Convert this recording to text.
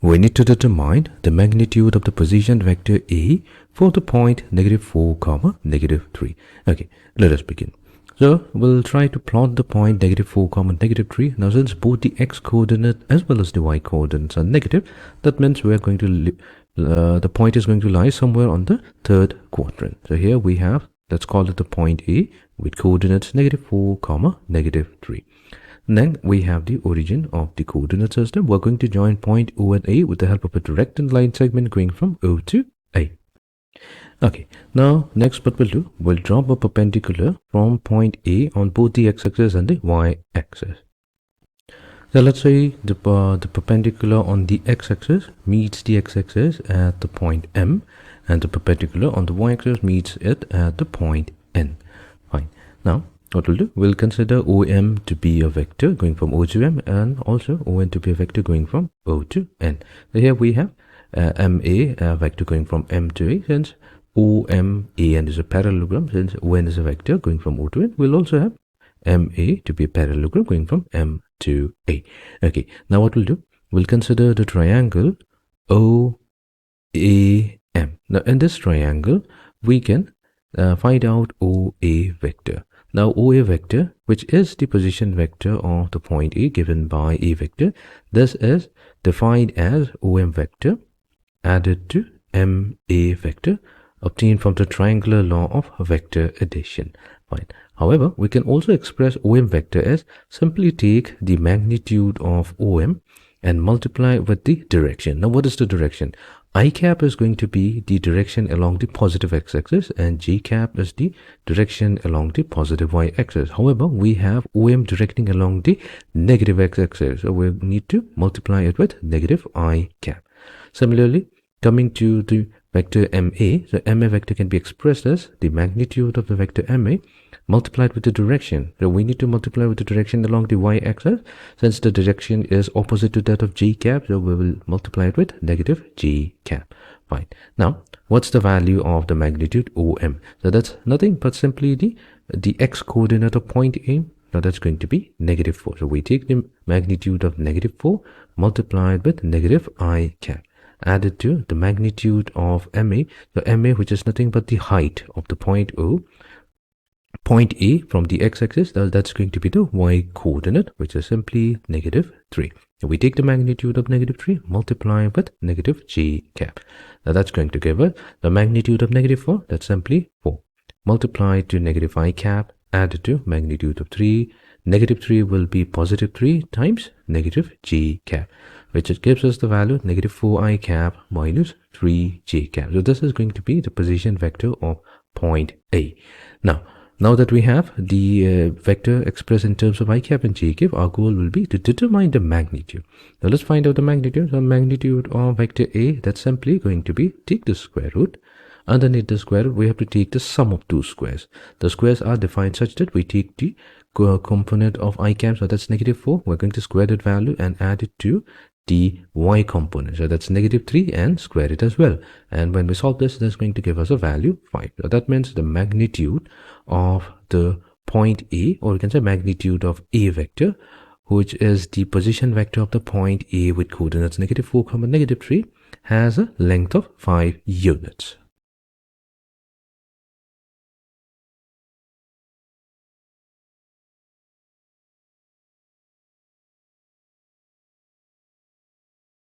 We need to determine the magnitude of the position vector A for the point -4, -3. Okay, let us begin. So we'll try to plot the point -4, -3. Now since both the x coordinate as well as the y coordinates are negative, that means we are going to the point is going to lie somewhere on the third quadrant. So here we have, let's call it the point A with coordinates -4, -3. Then we have the origin of the coordinate system. We're going to join point O and A with the help of a direct and line segment going from O to A. Okay, now next what we'll do, we'll drop a perpendicular from point A on both the x-axis and the y-axis. So let's say the perpendicular on the x-axis meets the x-axis at the point M, and the perpendicular on the y-axis meets it at the point N. Fine. Now what we'll do, we'll consider OM to be a vector going from O to M, and also ON to be a vector going from O to N. So here we have MA, a vector going from M to A. Since OMAN is a parallelogram, since ON is a vector going from O to N, we'll also have MA to be a parallelogram going from M to A. Okay, now what we'll do, we'll consider the triangle OAM. Now in this triangle, we can find out OA vector. Now OA vector, which is the position vector of the point A given by A vector, this is defined as OM vector added to MA vector obtained from the triangular law of vector addition. Fine. However, we can also express OM vector as simply take the magnitude of OM and multiply with the direction. Now what is the direction? I cap is going to be the direction along the positive x-axis, and j cap is the direction along the positive y-axis. However, we have OM directing along the negative x-axis, so we need to multiply it with negative I cap. Similarly, coming to the vector MA, so MA vector can be expressed as the magnitude of the vector MA multiplied with the direction. So we need to multiply with the direction along the y-axis. Since the direction is opposite to that of j cap, so we will multiply it with negative j cap. Fine. Now, what's the value of the magnitude OM? So that's nothing but simply the x coordinate of point A. Now that's going to be -4. So we take the magnitude of -4 multiplied with negative I cap, added to the magnitude of MA. So MA, which is nothing but the height of the point point A from the x-axis, that's going to be the y coordinate, which is simply -3. So we take the magnitude of -3 multiply with negative j cap. Now that's going to give us the magnitude of -4, that's simply 4, multiplied to negative I cap, added to magnitude of 3. -3 will be +3 times negative j cap, which gives us the value -4 I cap minus 3 j cap. So this is going to be the position vector of point A. Now that we have the vector expressed in terms of I cap and j cap, our goal will be to determine the magnitude. Now let's find out the magnitude. The magnitude of vector A, that's simply going to be, take the square root. Underneath the square root, we have to take the sum of two squares. The squares are defined such that we take the component of I cap, so that's -4. We're going to square that value and add it to the y component, so that's -3, and square it as well. And when we solve this, that's going to give us a value 5. So that means the magnitude of the point A, or we can say magnitude of A vector, which is the position vector of the point A with coordinates -4, -3, has a length of 5 units.